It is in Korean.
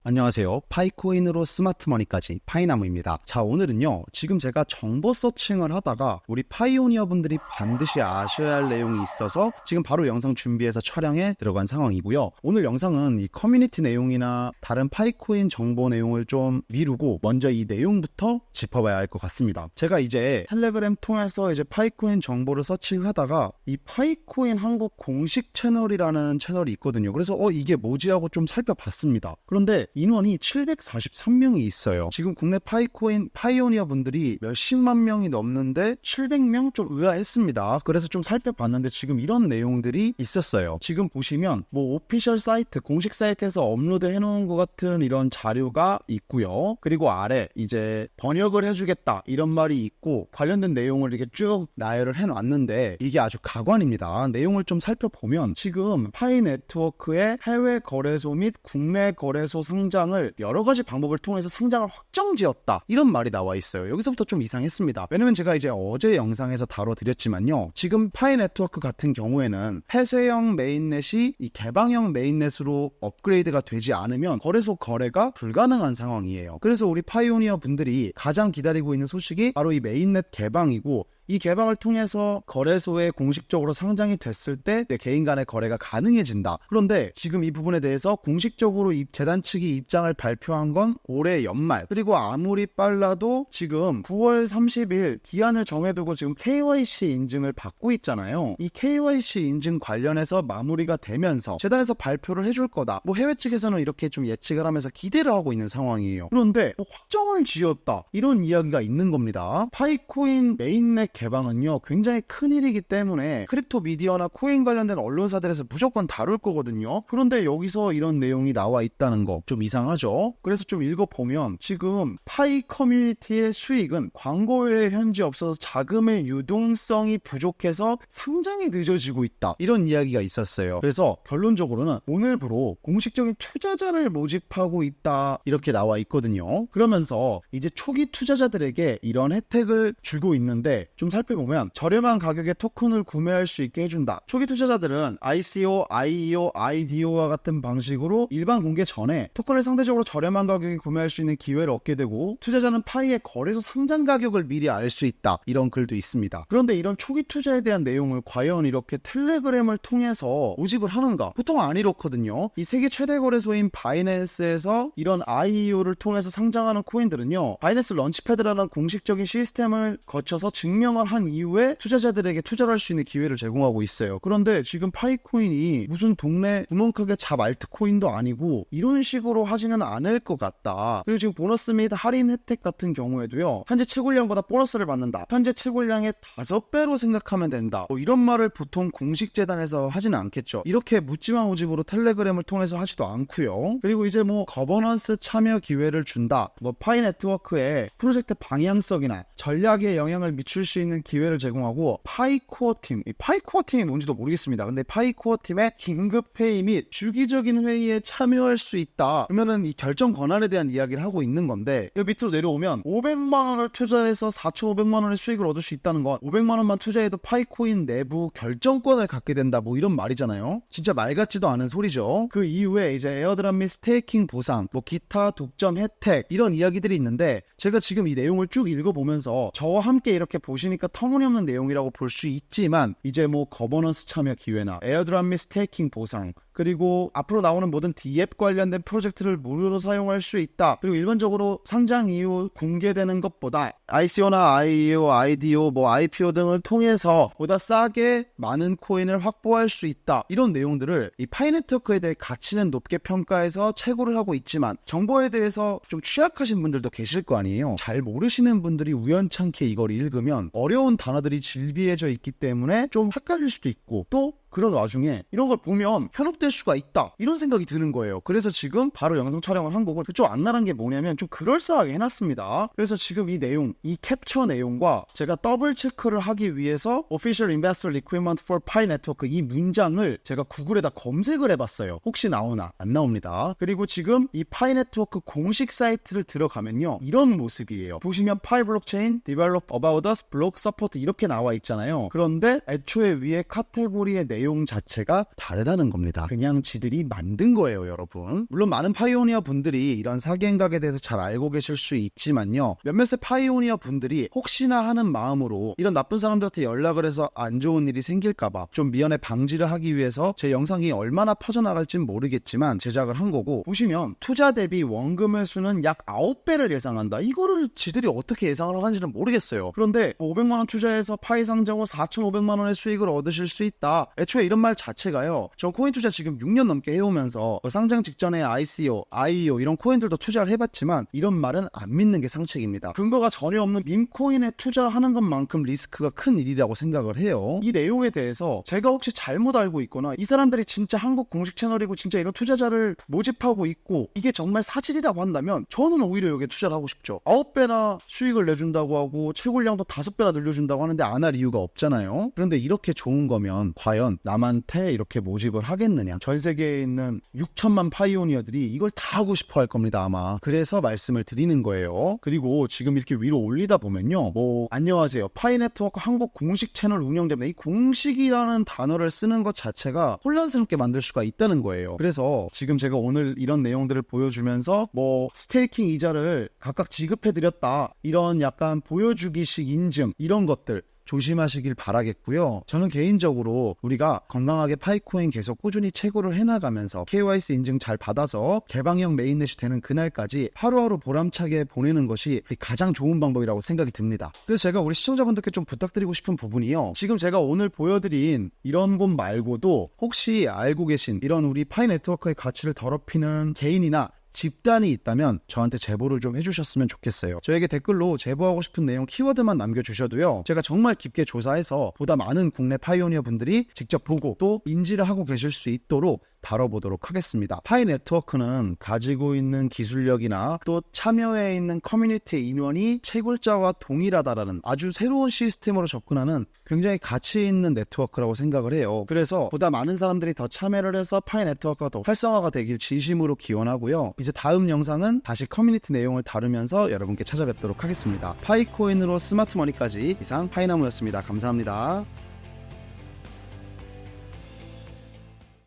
안녕하세요. 파이코인으로 스마트머니까지 파이나무입니다. 자, 오늘은요, 지금 제가 정보 서칭을 하다가 우리 파이오니어 분들이 반드시 아셔야 할 내용이 있어서 지금 바로 영상 준비해서 촬영에 들어간 상황이고요. 오늘 영상은 이 커뮤니티 내용이나 다른 파이코인 정보 내용을 좀 미루고 먼저 이 내용부터 짚어봐야 할 것 같습니다. 제가 이제 텔레그램 통해서 이제 파이코인 정보를 서칭하다가 이 파이코인 한국 공식 채널이라는 채널이 있거든요. 그래서 이게 뭐지 하고 좀 살펴봤습니다. 그런데 인원이 743명이 있어요. 지금 국내 파이코인 파이오니어 분들이 몇십만 명이 넘는데 700명 좀 의아했습니다. 그래서 좀 살펴봤는데 지금 이런 내용들이 있었어요. 지금 보시면 뭐 오피셜 사이트, 공식 사이트에서 업로드 해놓은 것 같은 이런 자료가 있고요. 그리고 아래 이제 번역을 해주겠다 이런 말이 있고 관련된 내용을 이렇게 쭉 나열을 해놨는데 이게 아주 가관입니다. 내용을 좀 살펴보면 지금 파이 네트워크의 해외 거래소 및 국내 거래소 상장을 여러 가지 방법을 통해서 상장을 확정지었다 이런 말이 나와 있어요. 여기서부터 좀 이상했습니다. 왜냐면 제가 이제 어제 영상에서 다뤄드렸지만요, 지금 파이 네트워크 같은 경우에는 폐쇄형 메인넷이 이 개방형 메인넷으로 업그레이드가 되지 않으면 거래소 거래가 불가능한 상황이에요. 그래서 우리 파이오니어 분들이 가장 기다리고 있는 소식이 바로 이 메인넷 개방이고, 이 개방을 통해서 거래소에 공식적으로 상장이 됐을 때 내 개인 간의 거래가 가능해진다. 그런데 지금 이 부분에 대해서 공식적으로 재단 측이 입장을 발표한 건 올해 연말, 그리고 아무리 빨라도 지금 9월 30일 기한을 정해두고 지금 KYC 인증을 받고 있잖아요. 이 KYC 인증 관련해서 마무리가 되면서 재단에서 발표를 해줄 거다, 뭐 해외 측에서는 이렇게 좀 예측을 하면서 기대를 하고 있는 상황이에요. 그런데 확정을 지었다 이런 이야기가 있는 겁니다. 파이코인 메인넷 개방은요 굉장히 큰일이기 때문에 크립토 미디어나 코인 관련된 언론사들에서 무조건 다룰 거거든요. 그런데 여기서 이런 내용이 나와 있다는 거 좀 이상하죠. 그래서 좀 읽어보면 지금 파이 커뮤니티의 수익은 광고 외에 현지 없어서 자금의 유동성이 부족해서 상장이 늦어지고 있다 이런 이야기가 있었어요. 그래서 결론적으로는 오늘부로 공식적인 투자자를 모집하고 있다 이렇게 나와 있거든요. 그러면서 이제 초기 투자자들에게 이런 혜택을 주고 있는데 좀 살펴보면 저렴한 가격에 토큰을 구매할 수 있게 해준다. 초기 투자자들은 ICO, IEO, IDO와 같은 방식으로 일반 공개 전에 토큰을 상대적으로 저렴한 가격에 구매할 수 있는 기회를 얻게 되고, 투자자는 파이의 거래소 상장 가격을 미리 알 수 있다 이런 글도 있습니다. 그런데 이런 초기 투자에 대한 내용을 과연 이렇게 텔레그램을 통해서 모집을 하는가? 보통 안 이렇거든요. 이 세계 최대 거래소인 바이낸스에서 이런 IEO를 통해서 상장하는 코인들은요, 바이낸스 런치패드라는 공식적인 시스템을 거쳐서 증명을 한 이후에 투자자들에게 투자를 할 수 있는 기회를 제공하고 있어요. 그런데 지금 파이코인이 무슨 동네 구멍크게 잡 알트코인도 아니고 이런 식으로 하지는 않을 것 같다. 그리고 지금 보너스 및 할인 혜택 같은 경우에도요, 현재 채굴량보다 보너스를 받는다, 현재 채굴량의 5배로 생각하면 된다, 뭐 이런 말을 보통 공식 재단에서 하지는 않겠죠. 이렇게 묻지마 모집으로 텔레그램을 통해서 하지도 않고요. 그리고 이제 뭐 거버넌스 참여 기회를 준다, 뭐 파이 네트워크의 프로젝트 방향성이나 전략에 영향을 미칠 수 있는 기회를 제공하고, 파이코어 팀, 이 파이코어 팀이 뭔지도 모르겠습니다. 근데 파이코어 팀의 긴급 회의 및 주기적인 회의에 참여할 수 있다. 그러면은 이 결정 권한에 대한 이야기를 하고 있는 건데, 여기 밑으로 내려오면 500만 원을 투자해서 4,500만 원의 수익을 얻을 수 있다는 건 500만 원만 투자해도 파이코인 내부 결정권을 갖게 된다, 뭐 이런 말이잖아요. 진짜 말 같지도 않은 소리죠. 그 이후에 이제 에어드랍 및 스테이킹 보상, 뭐 기타 독점 혜택 이런 이야기들이 있는데, 제가 지금 이 내용을 쭉 읽어보면서 저와 함께 이렇게 보시니까 터무니없는 내용이라고 볼 수 있지만, 이제 뭐 거버넌스 참여 기회나 에어드랍 및 스테이킹 보상, 그리고 앞으로 나오는 모든 D앱 관련된 프로젝트를 무료로 사용할 수 있다. 그리고 일반적으로 상장 이후 공개되는 것보다 ICO나 IEO, IDO, 뭐 IPO 등을 통해서 보다 싸게 많은 코인을 확보할 수 있다. 이런 내용들을 이 파이 네트워크에 대해 가치는 높게 평가해서 채굴을 하고 있지만, 정보에 대해서 좀 취약하신 분들도 계실 거 아니에요. 잘 모르시는 분들이 우연찮게 이걸 읽으면 어려운 단어들이 질비해져 있기 때문에 좀 헷갈릴 수도 있고, 또 그런 와중에 이런 걸 보면 현혹될 수가 있다 이런 생각이 드는 거예요. 그래서 지금 바로 영상 촬영을 한 거고, 좀 안날한 게 뭐냐면 좀 그럴싸하게 해놨습니다. 그래서 지금 이 내용, 이 캡처 내용과 제가 더블 체크를 하기 위해서 Official Investor Requirement for Pi Network 이 문장을 제가 구글에다 검색을 해봤어요. 혹시 나오나? 안 나옵니다. 그리고 지금 이 파이 네트워크 공식 사이트를 들어가면요, 이런 모습이에요. 보시면 파이 블록체인, Develop About Us, Block Support 이렇게 나와 있잖아요. 그런데 애초에 위에 카테고리의 내용 자체가 다르다는 겁니다. 그냥 지들이 만든 거예요, 여러분. 물론 많은 파이오니어 분들이 이런 사기행각에 대해서 잘 알고 계실 수 있지만요, 몇몇의 파이오니어 분들이 혹시나 하는 마음으로 이런 나쁜 사람들한테 연락을 해서 안 좋은 일이 생길까봐 좀 미연에 방지를 하기 위해서 제 영상이 얼마나 퍼져나갈진 모르겠지만 제작을 한 거고, 보시면 투자 대비 원금 회수는 약 9배를 예상한다. 이거를 지들이 어떻게 예상을 하는지는 모르겠어요. 그런데 500만원 투자해서 파이 상장 후 4,500만원의 수익을 얻으실 수 있다. 애초에 이런 말 자체가요, 전 코인 투자 지금 6년 넘게 해오면서 상장 직전에 ICO, IEO 이런 코인들도 투자를 해봤지만 이런 말은 안 믿는 게 상책입니다. 근거가 전혀 없는 밈코인에 투자하는 것만큼 리스크가 큰 일이라고 생각을 해요. 이 내용에 대해서 제가 혹시 잘못 알고 있거나 이 사람들이 진짜 한국 공식 채널이고 진짜 이런 투자자를 모집하고 있고 이게 정말 사실이라고 한다면 저는 오히려 여기에 투자를 하고 싶죠. 9배나 수익을 내준다고 하고 채굴량도 5배나 늘려준다고 하는데 안 할 이유가 없잖아요. 그런데 이렇게 좋은 거면 과연 남한테 이렇게 모집을 하겠느냐. 전 세계에 있는 6천만 파이오니어들이 이걸 다 하고 싶어 할 겁니다, 아마. 그래서 말씀을 드리는 거예요. 그리고 지금 이렇게 위로 올리다 보면요, 안녕하세요, 파이네트워크 한국 공식 채널 운영자입니다. 이 공식이라는 단어를 쓰는 것 자체가 혼란스럽게 만들 수가 있다는 거예요. 그래서 지금 제가 오늘 이런 내용들을 보여주면서 스테이킹 이자를 각각 지급해드렸다, 이런 약간 보여주기식 인증, 이런 것들 조심하시길 바라겠고요. 저는 개인적으로 우리가 건강하게 파이코인 계속 꾸준히 채굴을 해나가면서 KYC 인증 잘 받아서 개방형 메인넷이 되는 그날까지 하루하루 보람차게 보내는 것이 가장 좋은 방법이라고 생각이 듭니다. 그래서 제가 우리 시청자분들께 좀 부탁드리고 싶은 부분이요, 지금 제가 오늘 보여드린 이런 곳 말고도 혹시 알고 계신 이런 우리 파이 네트워크의 가치를 더럽히는 개인이나 집단이 있다면 저한테 제보를 좀 해주셨으면 좋겠어요. 저에게 댓글로 제보하고 싶은 내용 키워드만 남겨주셔도요, 제가 정말 깊게 조사해서 보다 많은 국내 파이오니어 분들이 직접 보고 또 인지를 하고 계실 수 있도록 다뤄보도록 하겠습니다. 파이 네트워크는 가지고 있는 기술력이나 또 참여해 있는 커뮤니티 인원이 채굴자와 동일하다라는 아주 새로운 시스템으로 접근하는 굉장히 가치 있는 네트워크라고 생각을 해요. 그래서 보다 많은 사람들이 더 참여를 해서 파이 네트워크가 더 활성화가 되길 진심으로 기원하고요. 이제 다음 영상은 다시 커뮤니티 내용을 다루면서 여러분께 찾아뵙도록 하겠습니다. 파이코인으로 스마트머니까지, 이상 파이나무였습니다. 감사합니다.